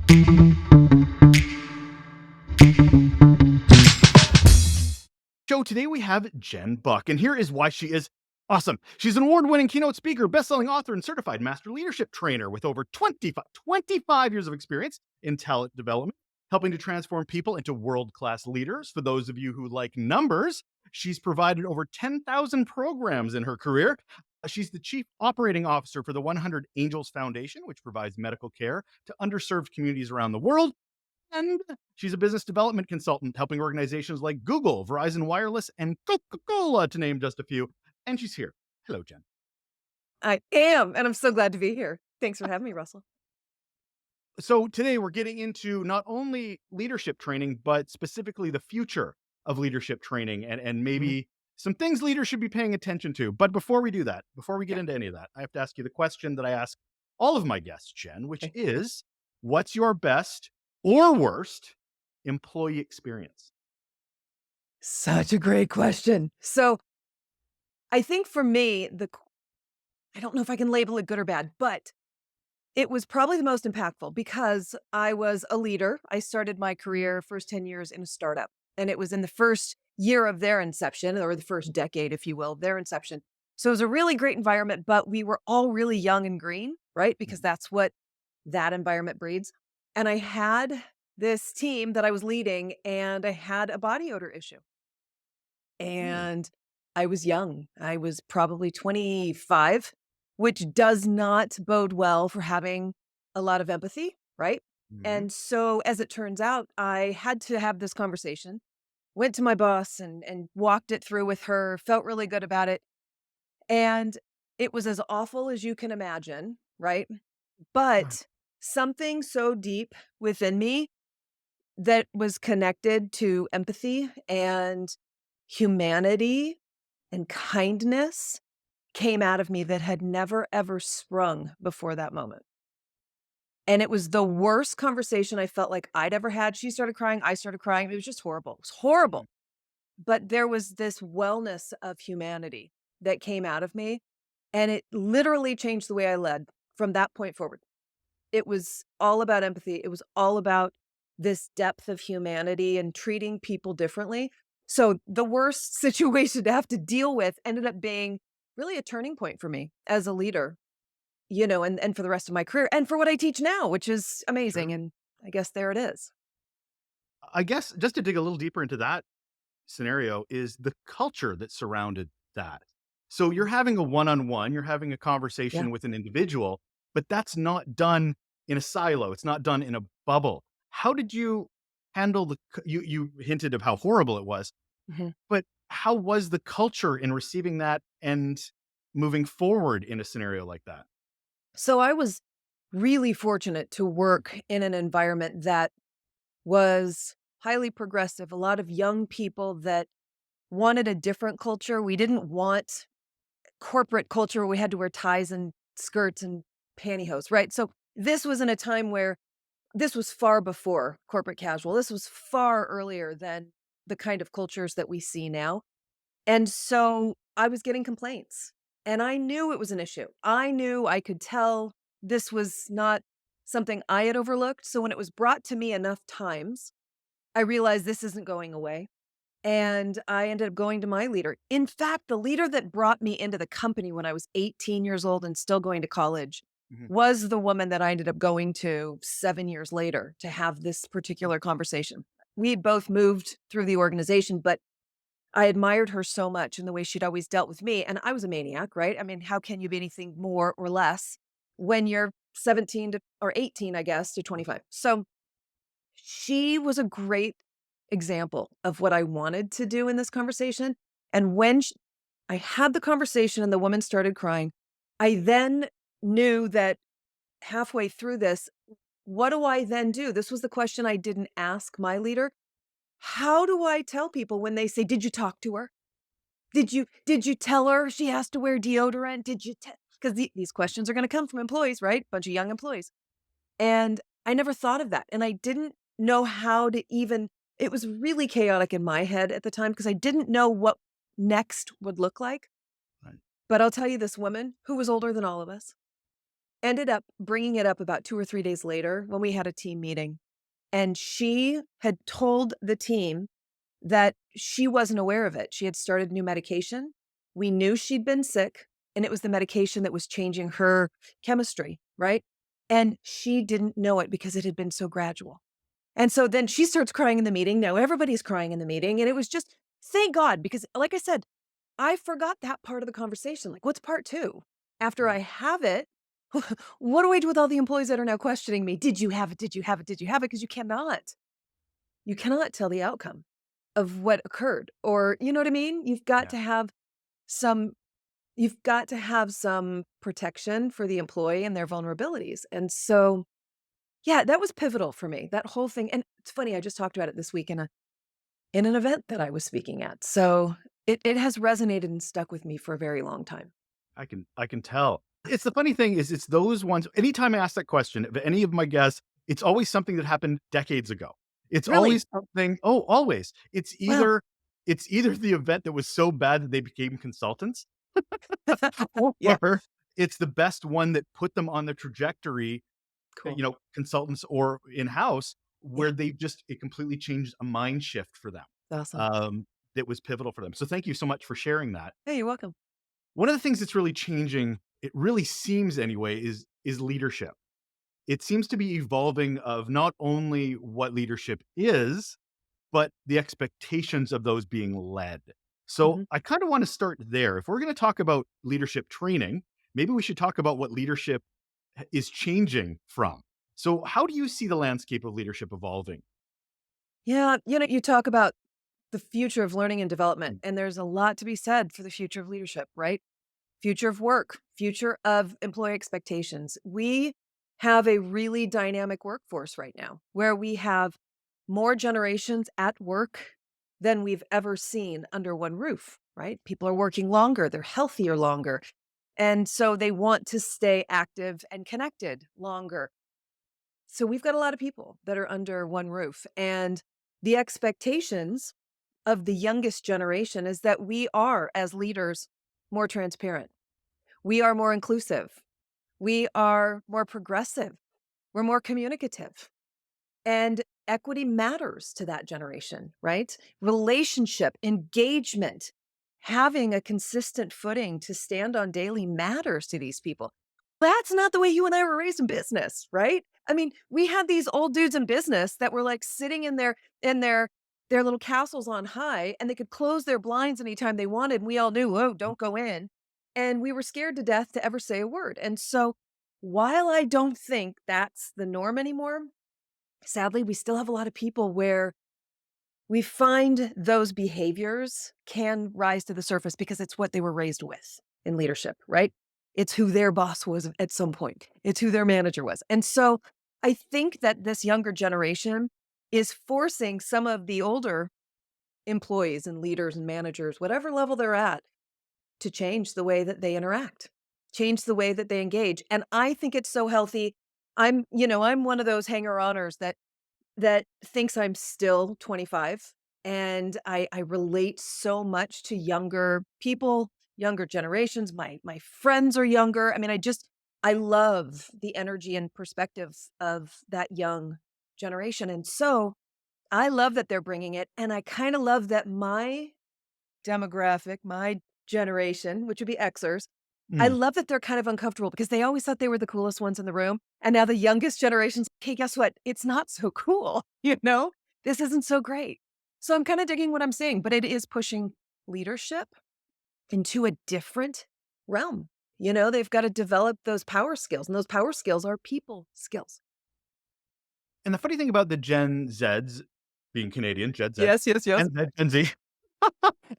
Show today we have Jen Buck, and here is why she is awesome. She's an award-winning keynote speaker, best-selling author, and certified master leadership trainer with over 25 years of experience in talent development, helping to transform people into world-class leaders. For those of you who like numbers, she's provided over 10,000 programs in her career. She's the chief operating officer for the 100 Angels Foundation, which provides medical care to underserved communities around the world. And she's a business development consultant, helping organizations like Google, Verizon Wireless, and Coca-Cola, to name just a few. And she's here. Hello, Jen. I am, and I'm so glad to be here. Thanks for having me, Russell. So today we're getting into not only leadership training, but specifically the future of leadership training and Mhm. maybe some things leaders should be paying attention to. But before we do that, before we get Yeah. into any of that, I have to ask you the question that I ask all of my guests, Jen, which Okay. is what's your best or worst employee experience? Such a great question. So, I think for me, I don't know if I can label it good or bad, but it was probably the most impactful because I was a leader. I started my career first 10 years in a startup, and it was in the first year of their inception, or the first decade, if you will, of their inception. So it was a really great environment, but we were all really young and green, right? Because that's what that environment breeds. And I had this team that I was leading, and I had a body odor issue. Hmm. And I was young. I was probably 25, which does not bode well for having a lot of empathy, right? Mhm. And so, as it turns out, I had to have this conversation. Went to my boss and walked it through with her, felt really good about it. And it was as awful as you can imagine, right? Right. But something so deep within me that was connected to empathy and humanity and kindness came out of me that had never, ever sprung before that moment. And it was the worst conversation I felt like I'd ever had. She started crying. I started crying. It was just horrible. It was Mhm. horrible. But there was this wellness of humanity that came out of me. And it literally changed the way I led from that point forward. It was all about empathy. It was all about this depth of humanity and treating people differently. So the worst situation to have to deal with ended up being really a turning point for me as a leader, and for the rest of my career and for what I teach now, which is amazing. Sure. And I guess there it is. I guess just to dig a little deeper into that scenario is the culture that surrounded that. So you're Mhm. having a one-on-one, you're having a Yeah. conversation with an individual, but that's not done in a silo. It's not done in a bubble. How did you handle you hinted of how horrible it was, Mhm. but how was the culture in receiving that and moving forward in a scenario like that? So I was really fortunate to work in an environment that was highly progressive, a lot of young people that wanted a different culture. We didn't want corporate culture where we had to wear ties and skirts and pantyhose, right? So this was in a time where this was far before corporate casual. This was far earlier than the kind of cultures that we see now. And so I was getting complaints and I knew it was an issue. I knew I could tell this was not something I had overlooked. So when it was brought to me enough times, I realized this isn't going away. And I ended up going to my leader. In fact, the leader that brought me into the company when I was 18 years old and still going to college Mhm. was the woman that I ended up going to 7 years later to have this particular conversation. We had both moved through the organization, but I admired her so much in the way she'd always dealt with me. And I was a maniac, right? I mean, how can you be anything more or less when you're 17 to or 18, I guess, to 25? So she was a great example of what I wanted to do in this conversation, and when I had the conversation and the woman started crying, I then knew that halfway through this, what do I then do? This was the question I didn't ask my leader. How do I tell people when they say, "Did you talk to her? Did you tell her she has to wear deodorant? Did you tell?" Because these questions are gonna come from employees, right? Bunch of young employees. And I never thought of that, and I didn't know how to even it was really chaotic in my head at the time because I didn't know what next would look like. Right. But I'll tell you this woman who was older than all of us, ended up bringing it up about 2 or 3 days later when we had a team meeting, and she had told the team that she wasn't aware of it. She had started new medication. We knew she'd been sick, and it was the medication that was changing her chemistry, right? And she didn't know it because it had been so gradual. And so then she starts crying in the meeting. Now everybody's crying in the meeting. And it was just, thank God, because like I said, I forgot that part of the conversation. Like, what's part two? After I have it, what do I do with all the employees that are now questioning me? Did you have it? Did you have it? Did you have it? Because you cannot tell the outcome of what occurred. Or, you know what I mean? Yeah, Some, you've got to have some protection for the employee and their vulnerabilities. And so, yeah, that was pivotal for me, that whole thing. And it's funny, I just talked about it this week in an event that I was speaking at. So it has resonated and stuck with me for a very long time. I can tell. It's the funny thing is it's those ones anytime I ask that question of any of my guests, it's always something that happened decades ago. It's Really? always something oh, always. Wow. It's either the event that was so bad that they became consultants, Yeah. or it's the best one that put them on the trajectory, Cool. consultants or in-house, Yeah. where they just it completely changed a mind shift for them, Awesome. um, that was pivotal for them. So thank you so much for sharing that. Hey, you're welcome. One of the things that's really changing, it really seems anyway, is leadership. It seems to be evolving of not only what leadership is, but the expectations of those being led. So Mhm. I kind of want to start there. If we're going to talk about leadership training, maybe we should talk about what leadership is changing from. So how do you see the landscape of leadership evolving? Yeah, you talk about the future of learning and development, and there's a lot to be said for the future of leadership, right? Future of work, future of employee expectations. We have a really dynamic workforce right now where we have more generations at work than we've ever seen under one roof, right? People are working longer, they're healthier longer. And so they want to stay active and connected longer. So we've got a lot of people that are under one roof. And the expectations of the youngest generation is that we are, as leaders, more transparent. We are more inclusive. We are more progressive. We're more communicative. And equity matters to that generation, right? Relationship, engagement, having a consistent footing to stand on daily matters to these people. That's not the way you and I were raised in business, right? I mean, we had these old dudes in business that were like sitting in their little castles on high, and they could close their blinds anytime they wanted. And we all knew, oh, don't go in. And we were scared to death to ever say a word. And so while I don't think that's the norm anymore, sadly, we still have a lot of people where we find those behaviors can rise to the surface because it's what they were raised with in leadership, right? It's who their boss was at some point. It's who their manager was. And so I think that this younger generation is forcing some of the older employees and leaders and managers, whatever level they're at, to change the way that they interact, change the way that they engage. And I think it's so healthy. I'm one of those hanger-oners that thinks I'm still 25, and I relate so much to younger people, younger generations. My friends are younger. I mean, I love the energy and perspective of that young generation, and so I love that they're bringing it, and I kinda love that my demographic, my generation, which would be Xers, I Mm. love that they're kind of uncomfortable because they always thought they were the coolest ones in the room, and now the youngest generation's, "Hey, guess what? It's not so cool," you know? "This isn't so great." So I'm kinda digging what I'm seeing, but it is pushing leadership into a different realm. They've gotta develop those power skills, and those power skills are people skills. And the funny thing about the Gen Zs, being Canadian, Gen Z, Yes, yes, yes. Gen Z,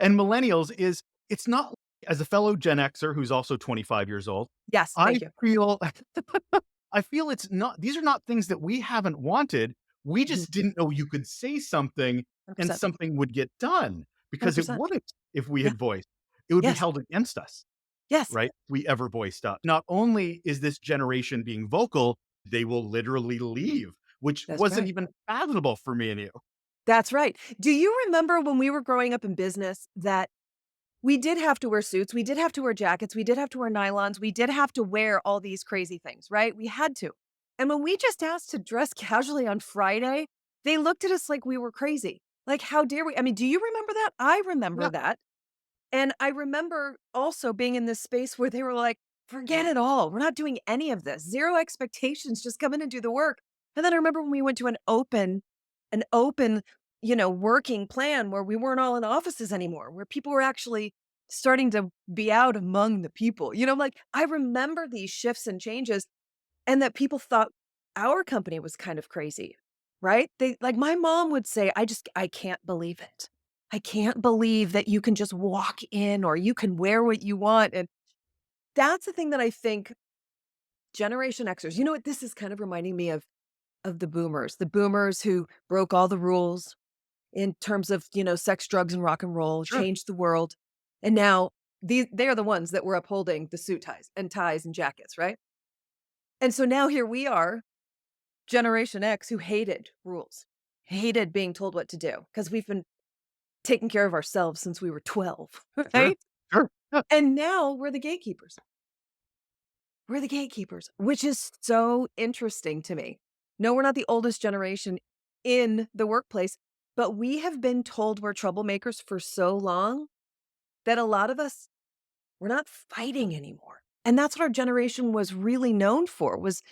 and millennials is it's not as a fellow Gen Xer who's also 25 years old, Yes, I thank you. feel I feel it's not these are not things that we haven't wanted. We Mhm. just didn't know you could say something and 100%. something would get done because it 100%. wouldn't if we Yeah. had voiced. It would be Yes. held against us, Yes. right? We ever voiced up. Not only is this generation being vocal, they will literally leave, which That's wasn't right. even fathomable for me and you. That's right. Do you remember when we were growing up in business that we did have to wear suits, we did have to wear jackets, we did have to wear nylons, we did have to wear all these crazy things, right? We had to. And when we just asked to dress casually on Friday, they looked at us like we were crazy. Like, how dare we? I mean, do you remember that? I remember Yeah. that. And I remember also being in this space where they were like, "Forget it all. We're not doing any of this. Zero expectations. Just come in and do the work." And then I remember when we went to an open, working plan where we weren't all in offices anymore, where people were actually starting to be out among the people. Like I remember these shifts and changes and that people thought our company was kind of crazy, right? They like my mom would say, I can't believe it. I can't believe that you can just walk in or you can wear what you want. And that's the thing that I think Generation Xers, you know what? This is kind of reminding me of the boomers who broke all the rules in terms of, sex, drugs, and rock and roll, Sure. changed the world. And now they are the ones that were upholding the suit ties and jackets, right? And so now here we are, Generation X, who hated rules, hated being told what to do because we've been taking care of ourselves since we were 12, Sure. right? Sure. Yeah. And now we're the gatekeepers. We're the gatekeepers, which is so interesting to me. No, we're not the oldest generation in the workplace, but we have been told we're troublemakers for so long that a lot of us, we're not fighting anymore. And that's what our generation was really known for was,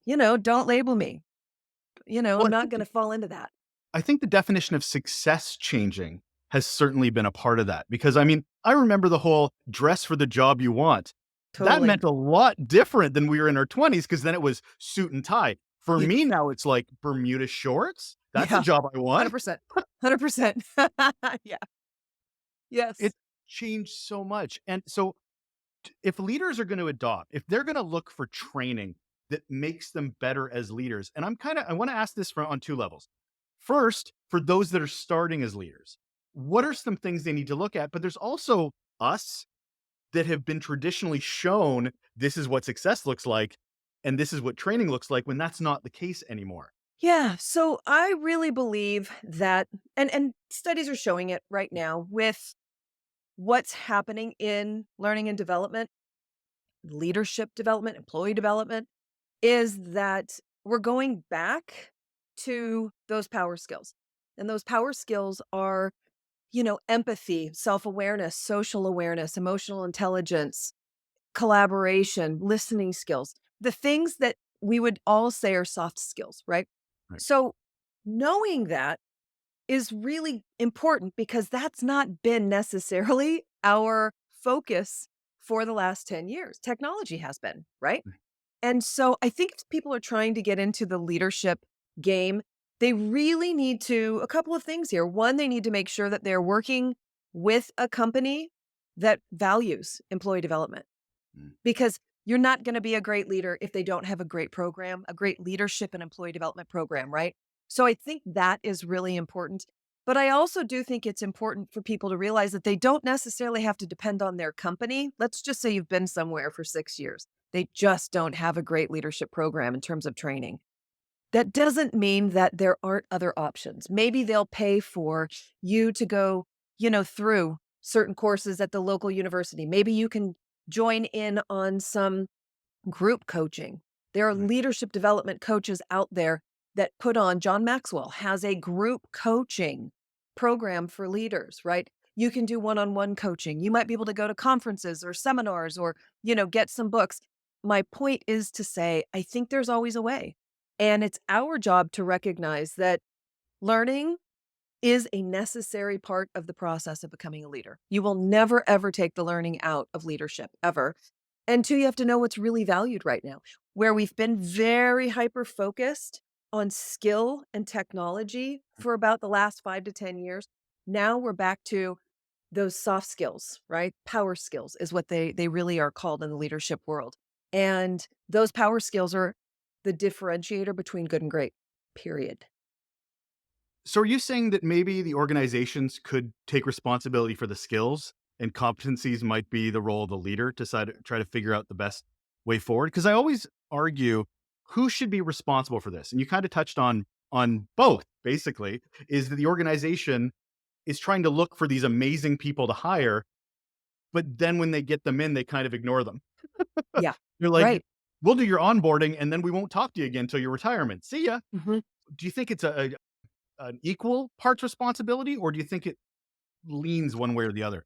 don't label me. Well, I'm not going to fall into that. I think the definition of success changing has certainly been a part of that because I mean, I remember the whole dress for the job you want. That Totally. meant a lot different than we were in our 20s because then it was suit and tie. For Yeah. me now, it's like Bermuda shorts. That's a Yeah. job I want. 100%. 100%. Yeah. It Yes. changed so much. And so if leaders are going to adopt, if they're going to look for training that makes them better as leaders, and I want to ask this on two levels. First, for those that are starting as leaders, what are some things they need to look at? But there's also us that have been traditionally shown this is what success looks like and this is what training looks like when that's not the case anymore. Yeah, so I really believe that and studies are showing it right now with what's happening in learning and development, leadership development, employee development is that we're going back to those power skills. And those power skills are, empathy, self-awareness, social awareness, emotional intelligence, collaboration, listening skills, the things that we would all say are soft skills, right? Right. So, knowing that is really important because that's not been necessarily our focus for the last 10 years. Technology has been, right? And so I think if people are trying to get into the leadership game, they really need to a couple of things here. One, they need to make sure that they're working with a company that values employee development Mm. because you're not going to be a great leader if they don't have a great program, a great leadership and employee development program, right? So I think that is really important. But I also do think it's important for people to realize that they don't necessarily have to depend on their company. Let's just say you've been somewhere for 6 years. They just don't have a great leadership program in terms of training. That doesn't mean that there aren't other options. Maybe they'll pay for you to go, through certain courses at the local university. Maybe you can join in on some group coaching. There are Right. leadership development coaches out there that put on John Maxwell has a group coaching program for leaders, right? You can do one-on-one coaching. You might be able to go to conferences or seminars or, get some books. My point is to say, I think there's always a way. And it's our job to recognize that learning is a necessary part of the process of becoming a leader. You will never, ever take the learning out of leadership, ever. And two, you have to know what's really valued right now. Where we've been very hyper focused on skill and technology for about the last 5 to 10 years, now we're back to those soft skills, right? Power skills is what they really are called in the leadership world. And those power skills are the differentiator between good and great, period. So are you saying that maybe the organizations could take responsibility for the skills and competencies might be the role of the leader to try to figure out the best way forward? Because I always argue who should be responsible for this? And you kind of touched on both basically is that the organization is trying to look for these amazing people to hire, but then when they get them in, they kind of ignore them. Yeah. They're like, Right. "We'll do your onboarding, and then we won't talk to you again until your retirement. See ya." Mhm. Do you think it's an equal parts responsibility, or do you think it leans one way or the other?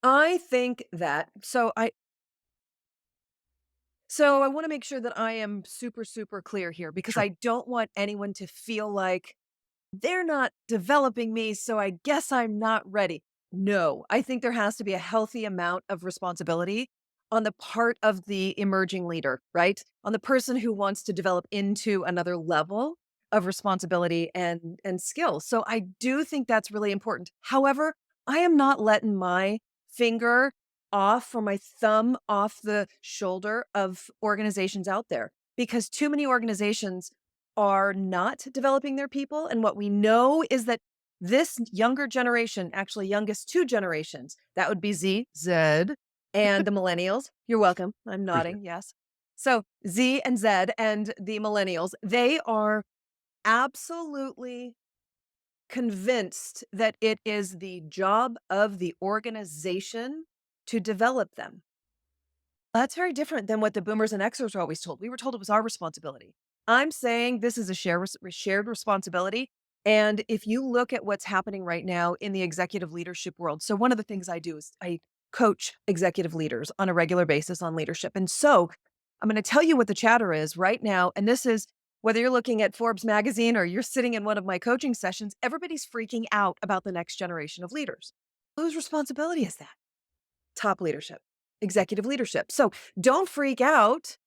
I think that so I wanna make sure that I am super, super clear here because Sure. I don't want anyone to feel like they're not developing me, so I guess I'm not ready. No, I think there has to be a healthy amount of responsibility on the part of the emerging leader, right? On the person who wants to develop into another level of responsibility and skill. So I do think that's really important. However, I am not letting my finger off or my thumb off the shoulder of organizations out there because too many organizations are not developing their people, and what we know is that this younger generation, actually youngest 2 generations, that would be Z, and the millennials. You're welcome. I'm Appreciate nodding, it. yes. So, Z and Z and the millennials, they are absolutely convinced that it is the job of the organization to develop them. That's very different than what the boomers and Xers were always told. We were told it was our responsibility. I'm saying this is a shared responsibility. And if you look at what's happening right now in the executive leadership world, so one of the things I do is I coach executive leaders on a regular basis on leadership. And so I'm going to tell you what the chatter is right now. And this is whether you're looking at Forbes magazine or you're sitting in one of my coaching sessions, everybody's freaking out about the next generation of leaders. Whose responsibility is that? Top leadership, executive leadership. So don't freak out,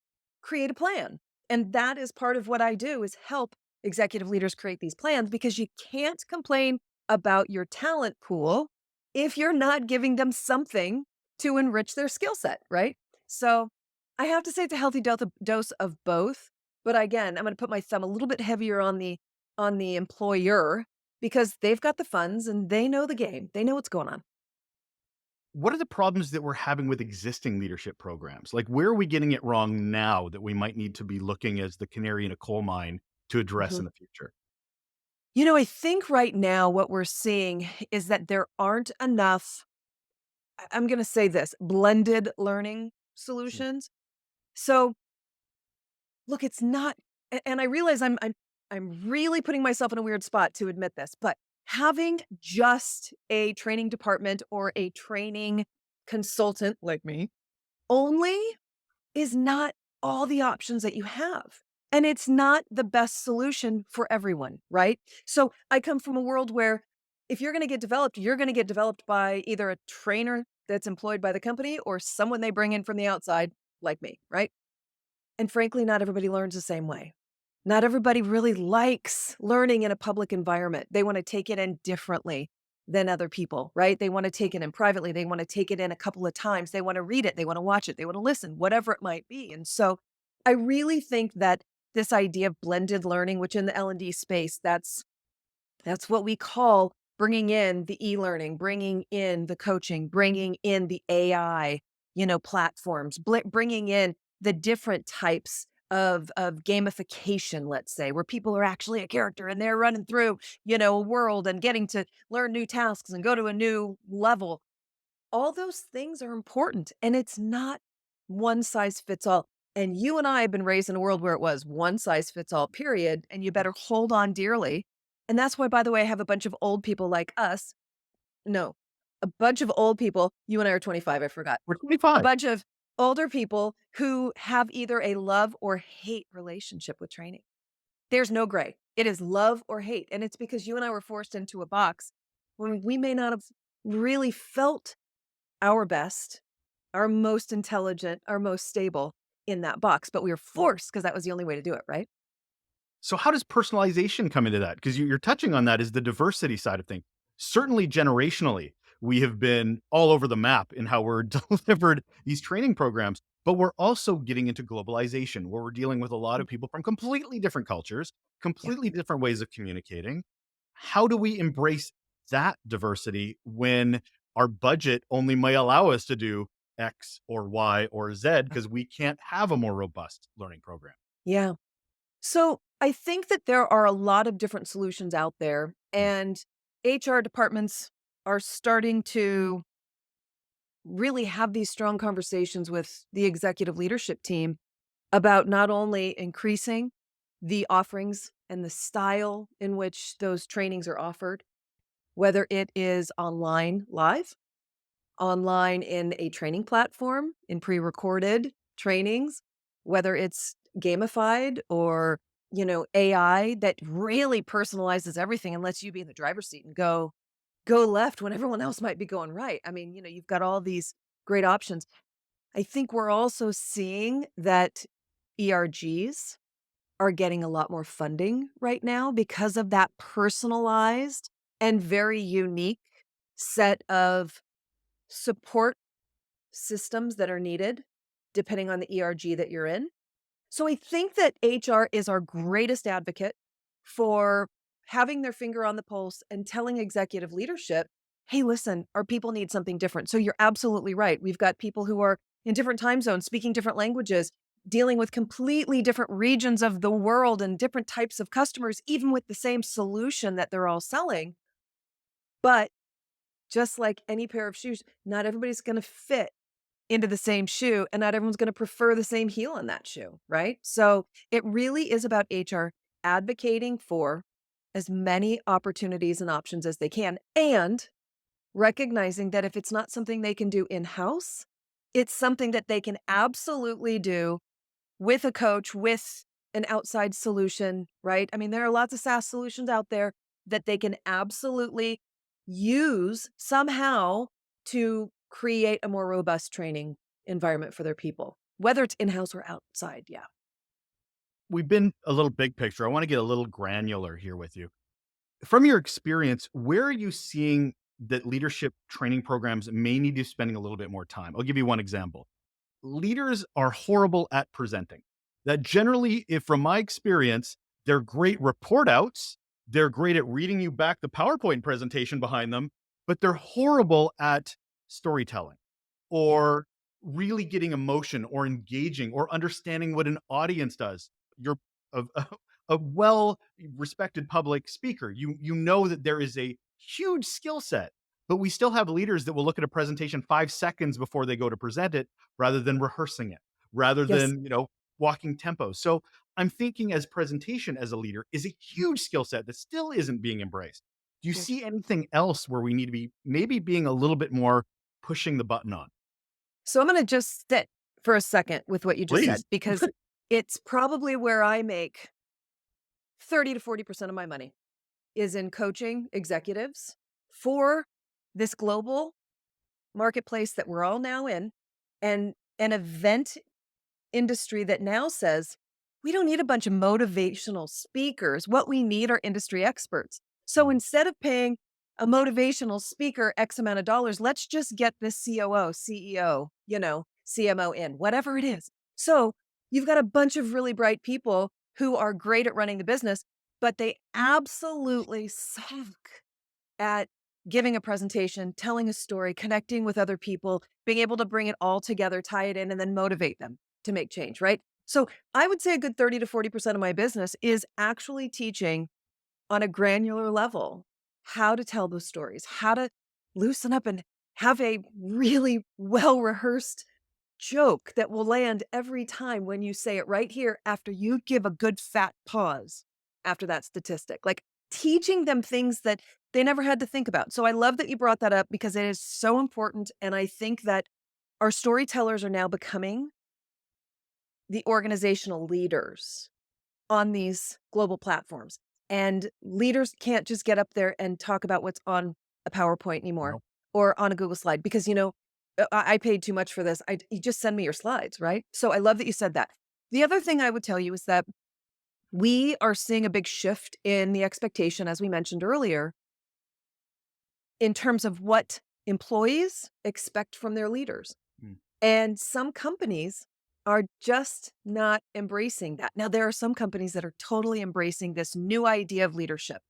create a plan. And that is part of what I do is help executive leaders create these plans because you can't complain about your talent pool if you're not giving them something to enrich their skill set, right? So I have to say it's a healthy dose of both. But again, I'm going to put my thumb a little bit heavier on the employer because they've got the funds and they know the game. They know what's going on. What are the problems that we're having with existing leadership programs? Like, where are we getting it wrong now that we might need to be looking as the canary in a coal mine to address in Mhm. the future? I think right now what we're seeing is that there aren't enough, I'm going to say this, blended learning Mm. solutions. So, look, it's not and I realize I'm really putting myself in a weird spot to admit this, but having just a training department or a training consultant like me only is not all the options that you have. And it's not the best solution for everyone, right? So I come from a world where if you're going to get developed, you're going to get developed by either a trainer that's employed by the company or someone they bring in from the outside, like me, right? And frankly, not everybody learns the same way. Not everybody really likes learning in a public environment. They want to take it in differently than other people, right? They want to take it in privately. They want to take it in a couple of times. They want to read it. They want to watch it. They want to listen, whatever it might be. And so I really think that this idea of blended learning, which in the L&D space, that's what we call bringing in the e-learning, bringing in the coaching, bringing in the AI, platforms, bringing in the different types of gamification, let's say, where people are actually a character and they're running through, a world and getting to learn new tasks and go to a new level. All those things are important, and it's not one size fits all. And you and I have been raised in a world where it was one size fits all, period. And you better hold on dearly. And that's why, by the way, I have a bunch of old people like us. No, a bunch of old people. You and I are 25, I forgot. We're A 25. bunch of older people who have either a love or hate relationship with training. There's no gray. It is love or hate. And it's because you and I were forced into a box when we may not have really felt our best, our most intelligent, our most stable in that box, but we were forced because that was the only way to do it, right? So how does personalization come into that? Because you're touching on that is the diversity side of things. Certainly generationally, we have been all over the map in how we're delivered these training programs, but we're also getting into globalization where we're dealing with a lot Mm. of people from completely different cultures, Yeah. completely different ways of communicating. How do we embrace that diversity when our budget only may allow us to do X or Y or Z because we can't have a more robust learning program? Yeah. So I think that there are a lot of different solutions out there, Mm. and HR departments are starting to really have these strong conversations with the executive leadership team about not only increasing the offerings and the style in which those trainings are offered, whether it is online live, online in a training platform, in pre-recorded trainings, whether it's gamified or, AI that really personalizes everything and lets you be in the driver's seat and go left when everyone else might be going right. I mean, you've got all these great options. I think we're also seeing that ERGs are getting a lot more funding right now because of that personalized and very unique set of support systems that are needed depending on the ERG that you're in. So I think that HR is our greatest advocate for having their finger on the pulse and telling executive leadership, hey, listen, our people need something different. So you're absolutely right. We've got people who are in different time zones, speaking different languages, dealing with completely different regions of the world and different types of customers, even with the same solution that they're all selling. But just like any pair of shoes, not everybody's going to fit into the same shoe, and not everyone's gonna prefer the same heel in that shoe, right? So, it really is about HR advocating for as many opportunities and options as they can, and recognizing that if it's not something they can do in-house, it's something that they can absolutely do with a coach, with an outside solution, right? I mean, there are lots of SaaS solutions out there that they can absolutely use somehow to create a more robust training environment for their people, whether it's in-house or outside. Yeah. We've been a little big picture. I want to get a little granular here with you. From your experience, where are you seeing that leadership training programs may need to spending a little bit more time? I'll give you one example. Leaders are horrible at presenting. That generally, if from my experience, they're great report outs, they're great at reading you back the PowerPoint presentation behind them, but they're horrible at storytelling Yeah. or really getting emotion or engaging or understanding what an audience does. You're a well respected public speaker. You know that there is a huge skill set, but we still have leaders that will look at a presentation 5 seconds before they go to present it rather than rehearsing it, rather Yes. than, walking tempo. So I'm thinking as presentation as a leader is a huge skill set that still isn't being embraced. Do you Yes. see anything else where we need to be maybe being a little bit more pushing the button on? So I'm gonna just sit for a second with what you just Please. said, because it's probably where I make 30 to 40% of my money is in coaching executives for this global marketplace that we're all now in, and an event industry that now says, we don't need a bunch of motivational speakers. What we need are industry experts. So Mm, instead of paying a motivational speaker X amount of dollars, let's just get this COO, CEO, CMO in, whatever it is. So you've got a bunch of really bright people who are great at running the business, but they absolutely suck at giving a presentation, telling a story, connecting with other people, being able to bring it all together, tie it in, and then motivate them to make change, right? So I would say a good 30 to 40% of my business is actually teaching on a granular level how to tell those stories, how to loosen up and have a really well rehearsed joke that will land every time when you say it right here after you give a good fat pause after that statistic. Like teaching them things that they never had to think about. So I love that you brought that up because it is so important. And I think that our storytellers are now becoming the organizational leaders on these global platforms. And leaders can't just get up there and talk about what's on a PowerPoint anymore no. or on a Google slide because, I paid too much for this. You just send me your slides, right? So I love that you said that. The other thing I would tell you is that we are seeing a big shift in the expectation, as we mentioned earlier, in terms of what employees expect from their leaders. Mm, And some companies are just not embracing that. Now, there are some companies that are totally embracing this new idea of leadership,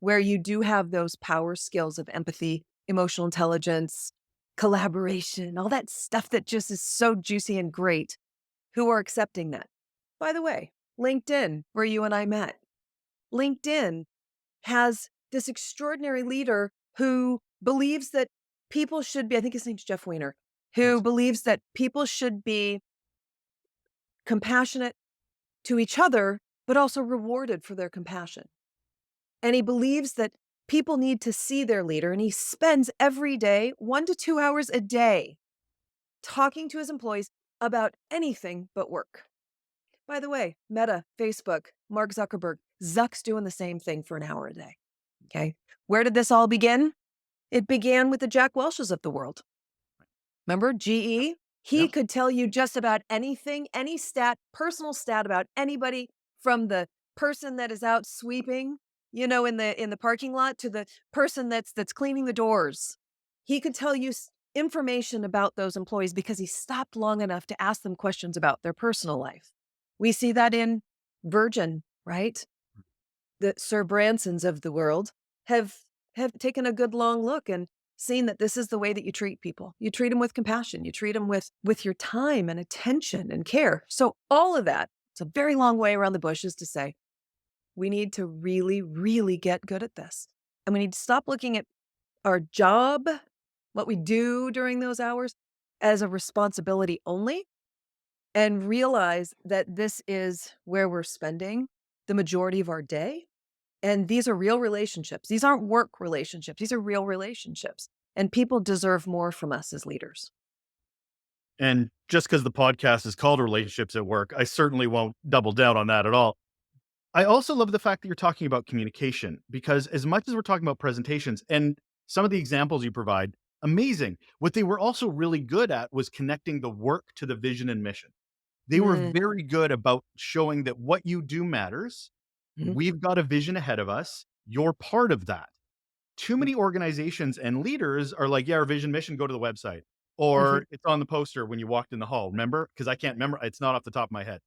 where you do have those power skills of empathy, emotional intelligence, collaboration, all that stuff that just is so juicy and great, who are accepting that. By the way, LinkedIn, where you and I met, LinkedIn has this extraordinary leader who believes that people should be, I think his name's Jeff Weiner, who Yes. believes that people should be compassionate to each other, but also rewarded for their compassion. And he believes that people need to see their leader, and he spends every day 1 to 2 hours a day talking to his employees about anything but work. By the way, Meta, Facebook, Mark Zuckerberg, Zuck's doing the same thing for an hour a day. Okay. Where did this all begin? It began with the Jack Welches of the world. Remember GE? He Yes. could tell you just about anything, any stat, personal stat about anybody, from the person that is out sweeping, in the parking lot, to the person that's cleaning the doors. He could tell you information about those employees because he stopped long enough to ask them questions about their personal life. We see that in Virgin, right? The Sir Bransons of the world have have taken a good long look and seen that this is the way that you treat people. You treat them with compassion. You treat them with your time and attention and care. So all of that, it's a very long way around the bushes to say we need to really, really get good at this. And we need to stop looking at our job, what we do during those hours, as a responsibility only, and realize that this is where we're spending the majority of our day. And these are real relationships. These aren't work relationships. These are real relationships. And people deserve more from us as leaders. And just because the podcast is called Relationships at Work, I certainly won't double down on that at all. I also love the fact that you're talking about communication because as much as we're talking about presentations and some of the examples you provide, amazing. What they were also really good at was connecting the work to the vision and mission. They were Mm, very good about showing that what you do matters. mhm, We've got a vision ahead of us. You're part of that. Too mm, many organizations and leaders are like, yeah, our vision mission, go to the website. mhm. Or it's on the poster when you walked in the hall. Remember? Because I can't remember. It's not off the top of my head.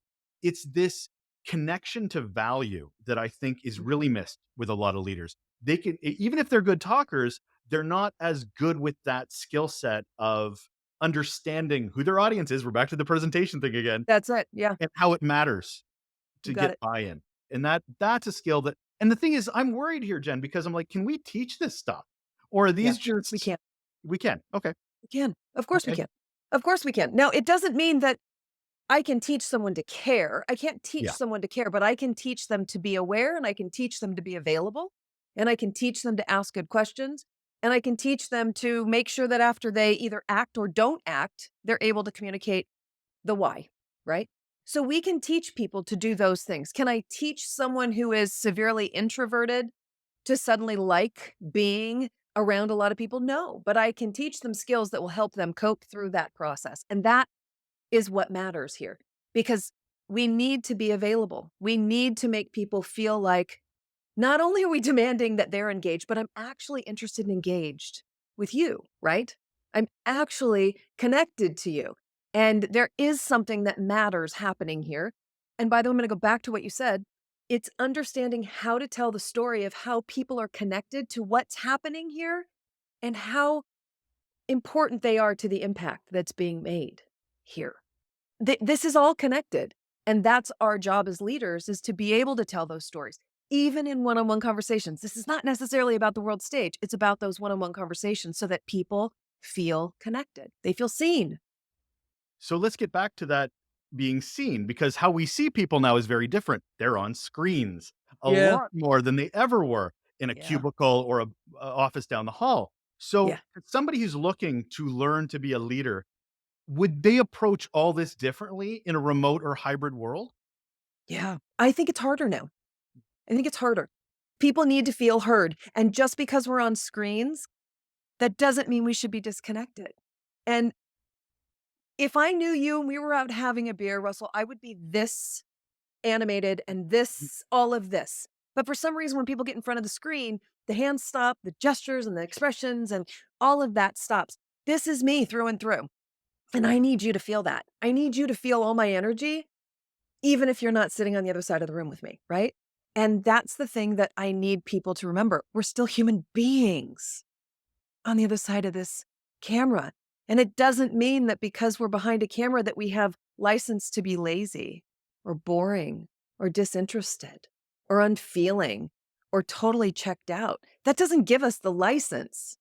It's this connection to value that I think is really missed with a lot of leaders. They can, even if they're good talkers, they're not as good with that skill set of understanding who their audience is. We're back to the presentation thing again That's it. Yeah, and how it matters you to got get it. buy-in. And that's a skill that and the thing is, I'm worried here, Jen, because I'm like, can we teach this stuff? Or are Yeah, these we just can. we can. Okay. We can. Of course we Okay. can. Of course we can. Now, it doesn't mean that I can teach someone to care. I can't teach Yeah. someone to care, but I can teach them to be aware, and I can teach them to be available, and I can teach them to ask good questions, and I can teach them to make sure that after they either act or don't act, they're able to communicate the why, right? So we can teach people to do those things. Can I teach someone who is severely introverted to suddenly like being around a lot of people? No, but I can teach them skills that will help them cope through that process. And that is what matters here, because we need to be available. We need to make people feel like not only are we demanding that they're engaged, but I'm actually interested and engaged with you, right? I'm actually connected to you. And there is something that matters happening here. And by the way, I'm going to go back to what you said. It's understanding how to tell the story of how people are connected to what's happening here and how important they are to the impact that's being made here. This is all connected. And that's our job as leaders, is to be able to tell those stories, even in one-on-one conversations. This is not necessarily about the world stage. It's about those one-on-one conversations so that people feel connected. They feel seen. So let's get back to that being seen because how we see people now is very different. They're on screens a Yeah. lot more than they ever were in a Yeah. cubicle or a office down the hall. So Yeah. somebody who's looking to learn to be a leader, would they approach all this differently in a remote or hybrid world? Yeah. I think it's harder now. I think it's harder. People need to feel heard. And just because we're on screens, that doesn't mean we should be disconnected. And if I knew you and we were out having a beer, Russell, I would be this animated and this, all of this. But for some reason, when people get in front of the screen, the hands stop, the gestures and the expressions and all of that stops. This is me through and through. And I need you to feel that. I need you to feel all my energy, even if you're not sitting on the other side of the room with me, right? And that's the thing that I need people to remember. We're still human beings on the other side of this camera. And it doesn't mean that because we're behind a camera that we have license to be lazy or boring or disinterested or unfeeling or totally checked out. That doesn't give us the license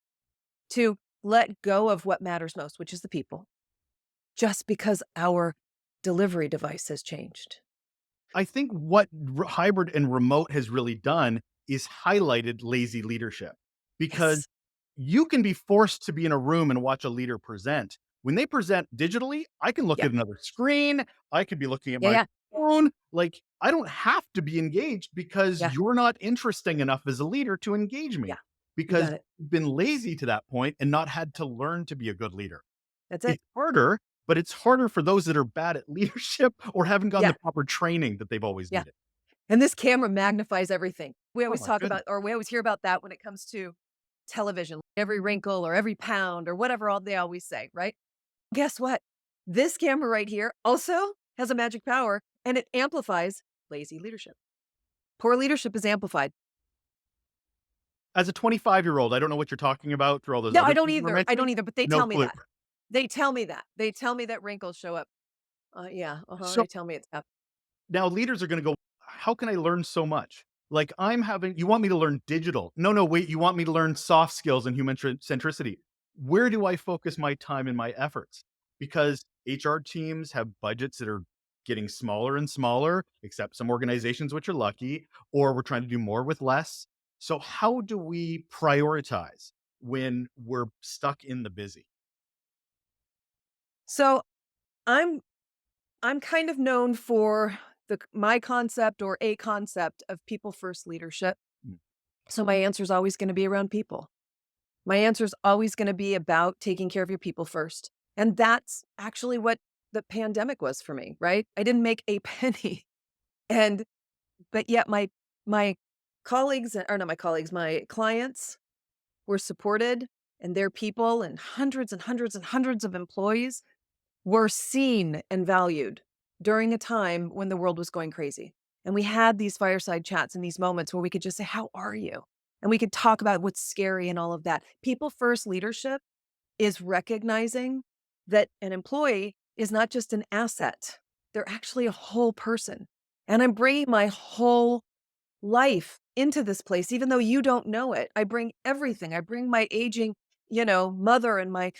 to let go of what matters most, which is the people, just because our delivery device has changed. I think what hybrid and remote has really done is highlighted lazy leadership, because Yes. you can be forced to be in a room and watch a leader present. When they present digitally, I can look Yeah. at another screen. I could be looking at Yeah, my yeah, phone. Like, I don't have to be engaged because yeah, you're not interesting enough as a leader to engage yeah. me, You got because it. you've been lazy to that point and not had to learn to be a good leader. That's it. It's harder, but it's harder for those that are bad at leadership or haven't gotten Yeah, the proper training that they've always yeah. needed. And this camera magnifies everything. We Oh always my talk goodness. about, or we always hear about that when it comes to television, every wrinkle or every pound or whatever all they always say, right? Guess what? This camera right here also has a magic power and it amplifies lazy leadership. Poor leadership is amplified. As a 25-year-old, I don't know what you're talking about through all those No, I other don't things you were either. I mentioning. don't either, but they No tell me clue. that. They tell me that. They tell me that wrinkles show up. Yeah, So they tell me it's up. now leaders are gonna go, "How can I learn so much?" Like, you want me to learn digital. No, no, wait, you want me to learn soft skills and human centricity. Where do I focus my time and my efforts? Because HR teams have budgets that are getting smaller and smaller, except some organizations which are lucky, or we're trying to do more with less. So how do we prioritize when we're stuck in the busy? So I'm I'm kind of known for my concept or a concept of people first leadership. Mm, So my answer is always going to be around people. My answer is always going to be about taking care of your people first. And that's actually what the pandemic was for me, right? I didn't make a penny. And but yet my colleagues, or not my colleagues, my clients were supported, and their people and hundreds and hundreds and hundreds of employees were seen and valued during a time when the world was going crazy. And we had these fireside chats and these moments where we could just say, "How are you?" And we could talk about what's scary and all of that. People first leadership is recognizing that an employee is not just an asset, they're actually a whole person. And I'm bringing my whole life into this place, even though you don't know it. I bring everything. I bring my aging, mother and my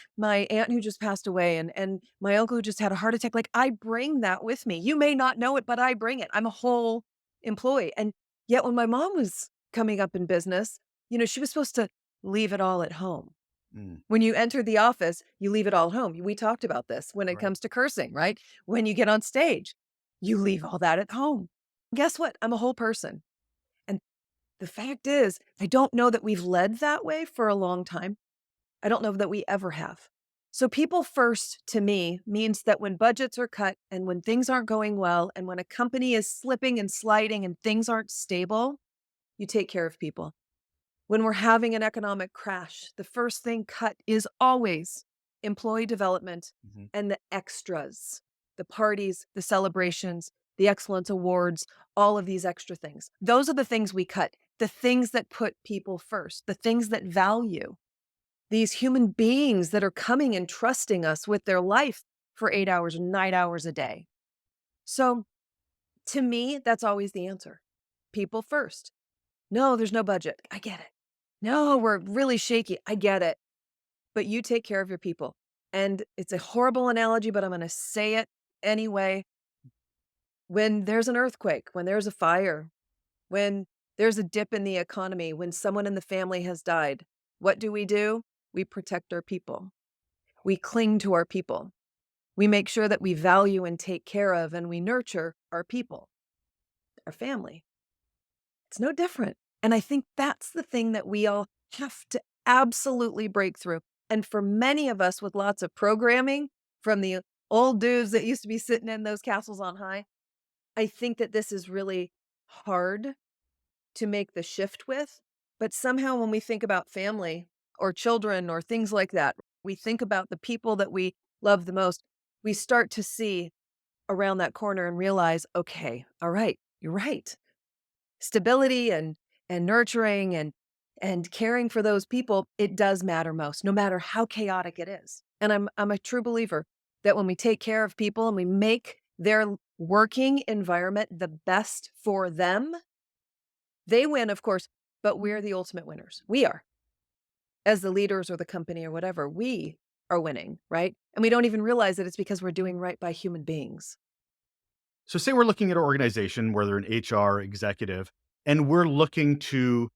aunt who just passed away and my uncle who just had a heart attack. Like I bring that with me. You may not know it, but I bring it. I'm a whole employee. And yet when my mom was coming up in business, she was supposed to leave it all at home. mm, When you enter the office, you leave it all at home. We talked about this when it right. comes to cursing, right? When you get on stage, you leave all that at home. Guess what? I'm a whole person. And the fact is, I don't know that we've led that way for a long time. I don't know that we ever have. So, people first to me means that when budgets are cut and when things aren't going well and when a company is slipping and sliding and things aren't stable, you take care of people. When we're having an economic crash, the first thing cut is always employee development Mhm. and the extras, the parties, the celebrations, the excellence awards, all of these extra things. Those are the things we cut, the things that put people first, the things that value these human beings that are coming and trusting us with their life for 8 hours or 9 hours a day. So to me, that's always the answer. People first. No, there's no budget. I get it. No, we're really shaky. I get it. But you take care of your people. And it's a horrible analogy, but I'm going to say it anyway. When there's an earthquake, when there's a fire, when there's a dip in the economy, when someone in the family has died, what do? We protect our people. We cling to our people. We make sure that we value and take care of and we nurture our people, our family. It's no different. And I think that's the thing that we all have to absolutely break through. And for many of us with lots of programming from the old dudes that used to be sitting in those castles on high, I think that this is really hard to make the shift with. But somehow when we think about family or children or things like that, we think about the people that we love the most, we start to see around that corner and realize, okay, all right, you're right. Stability and nurturing and caring for those people, it does matter most, no matter how chaotic it is. And I'm a true believer that when we take care of people and we make their working environment the best for them, they win, of course, but we're the ultimate winners. We are, as the leaders or the company or whatever, we are winning, right? And we don't even realize that it's because we're doing right by human beings. So say we're looking at an organization where they're an HR executive and we're looking to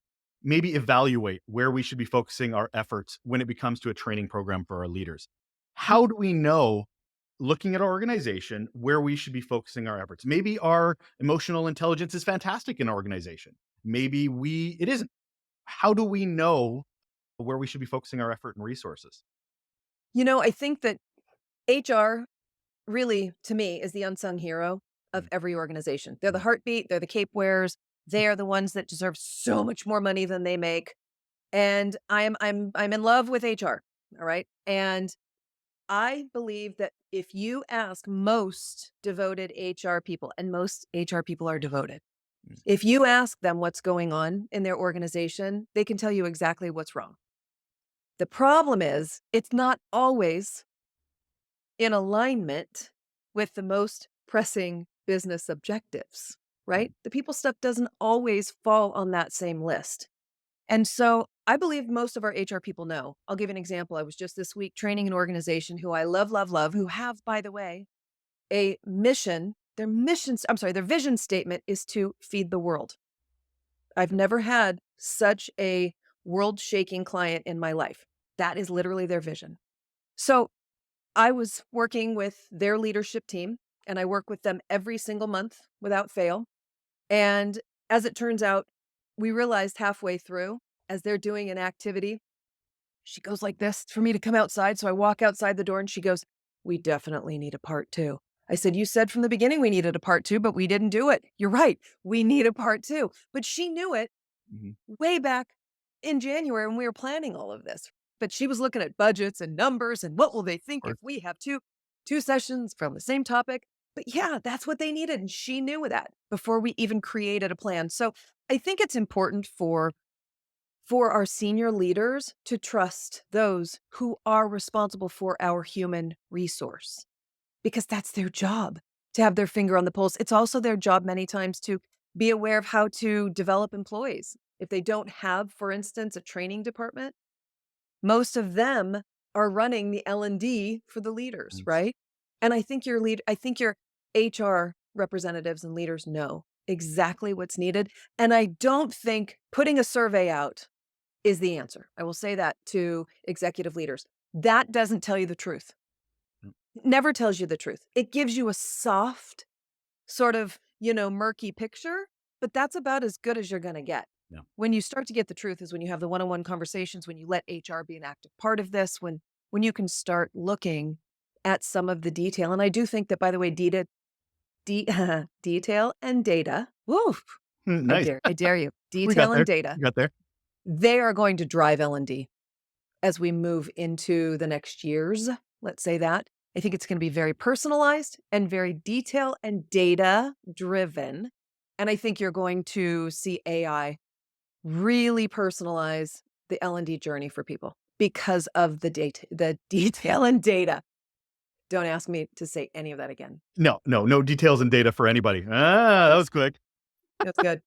maybe evaluate where we should be focusing our efforts when it becomes to a training program for our leaders. How do we know, looking at our organization, where we should be focusing our efforts? Maybe our emotional intelligence is fantastic in our organization. Maybe it isn't. How do we know where we should be focusing our effort and resources? I think that HR really, to me, is the unsung hero of Mm, every organization. They're the mm, heartbeat, they're the cape wearers. They are the ones that deserve so much more money than they make. And I'm in love with HR, all right? And I believe that if you ask most devoted HR people, and most HR people are devoted, mm, if you ask them what's going on in their organization, they can tell you exactly what's wrong. The problem is, it's not always in alignment with the most pressing business objectives, mm, right? The people stuff doesn't always fall on that same list. And so I believe most of our HR people know. I'll give you an example. I was just this week training an organization who I love, love, love, who have, by the way, a mission. Their vision statement is to feed the world. I've never had such a world shaking client in my life. That is literally their vision. So I was working with their leadership team, and I work with them every single month without fail. And as it turns out, we realized halfway through, as they're doing an activity, she goes like this for me to come outside. So I walk outside the door and she goes, "We definitely need a part two." I said, "You said from the beginning we needed a part two, but we didn't do it. You're right. We need a part two." But she knew it mhm. way back in January when we were planning all of this. But she was looking at budgets and numbers and what will they Of think if course. we have two sessions from the same topic. But yeah, that's what they needed. And she knew that before we even created a plan. So I think it's important for our senior leaders to trust those who are responsible for our human resource because that's their job to have their finger on the pulse. It's also their job many times to be aware of how to develop employees. If they don't have, for instance, a training department, most of them are running the L&D for the leaders, Mm, right? And I think your HR representatives and leaders know exactly what's needed. And I don't think putting a survey out is the answer. I will say that to executive leaders. That doesn't tell you the truth. mm, It never tells you the truth. It gives you a soft, sort of, murky picture, but that's about as good as you're gonna get. yeah. When you start to get the truth is when you have the one-on-one conversations, when you let HR be an active part of this, when you can start looking at some of the detail. And I do think that, by the way, de detail and data, woof, Nice. I dare you. We got Detail and there. data, We got there. they are going to drive L&D as we move into the next years, let's say that. I think it's gonna be very personalized and very detail and data driven. And I think you're going to see AI really personalize the L&D journey for people because of the detail and data. Don't ask me to say any of that again. No, no, no details and data for anybody. Ah, that Yes, was quick. that's good.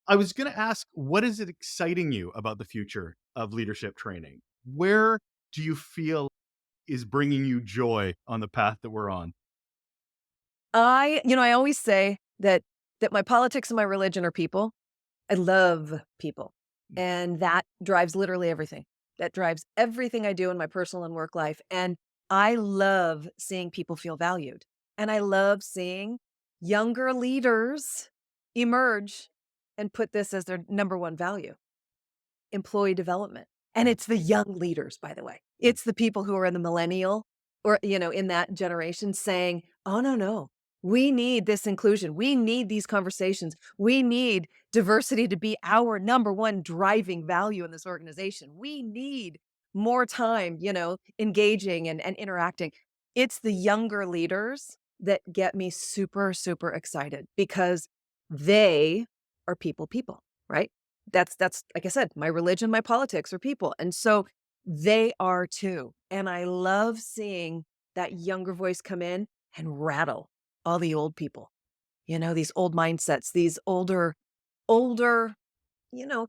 I was gonna ask, what is it exciting you about the future of leadership training? Where do you feel is bringing you joy on the path that we're on? I always say that my politics and my religion are people. I love people, Mm, and that drives literally everything. That drives everything I do in my personal and work life, and I love seeing people feel valued, and I love seeing younger leaders emerge and put this as their number one value, employee development. And mm, it's the young leaders, by the way. mm, It's the people who are in the millennial or, in that generation saying, "Oh, no, no. We need this inclusion. We need these conversations. We need diversity to be our number one driving value in this organization. We need more time, engaging and interacting." It's the younger leaders that get me super, super excited because they are people, right? That's like I said, my religion, my politics are people, and so they are too, and I love seeing that younger voice come in and rattle all the old people, these old mindsets, these older,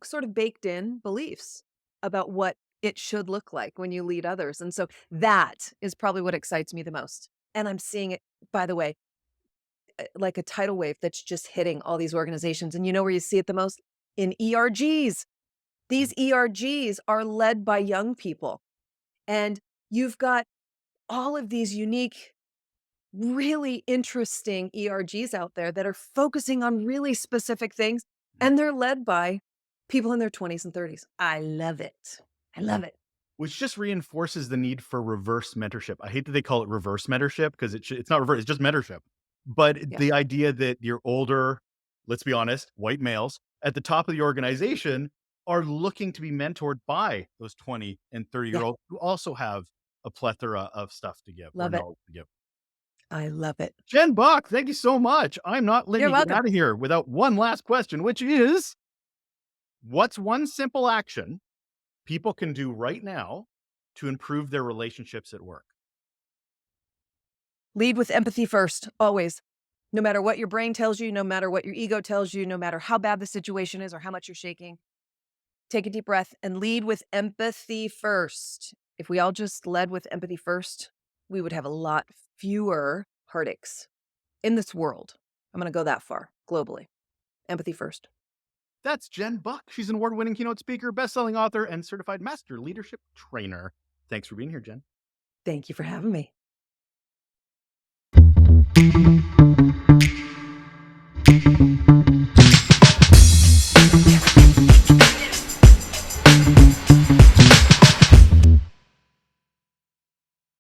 sort of baked in beliefs about what it should look like when you lead others. And so that is probably what excites me the most. And I'm seeing it, by the way, like a tidal wave that's just hitting all these organizations. And you know where you see it the most? In ERGs. These ERGs are led by young people. And you've got all of these unique, really interesting ERGs out there that are focusing on really specific things, and they're led by people in their 20s and 30s. I love it. I love it. Which just reinforces the need for reverse mentorship. I hate that they call it reverse mentorship because it's not reverse, it's just mentorship. But Yeah. the idea that your older, let's be honest, white males at the top of the organization are looking to be mentored by those 20 and 30-year Yeah. olds who also have a plethora of stuff to give or Love it. knowledge to give. I love it. Jen Buck, thank you so much. I'm not letting You're you get welcome. out of here without one last question, which is what's one simple action people can do right now to improve their relationships at work? Lead with empathy first, always. No matter what your brain tells you, no matter what your ego tells you, no matter how bad the situation is or how much you're shaking, take a deep breath and lead with empathy first. If we all just led with empathy first, we would have a lot fewer heartaches in this world. I'm going to go that far globally. Empathy first. That's Jen Buck. She's an award-winning keynote speaker, best-selling author, and certified master leadership trainer. Thanks for being here, Jen. Thank you for having me.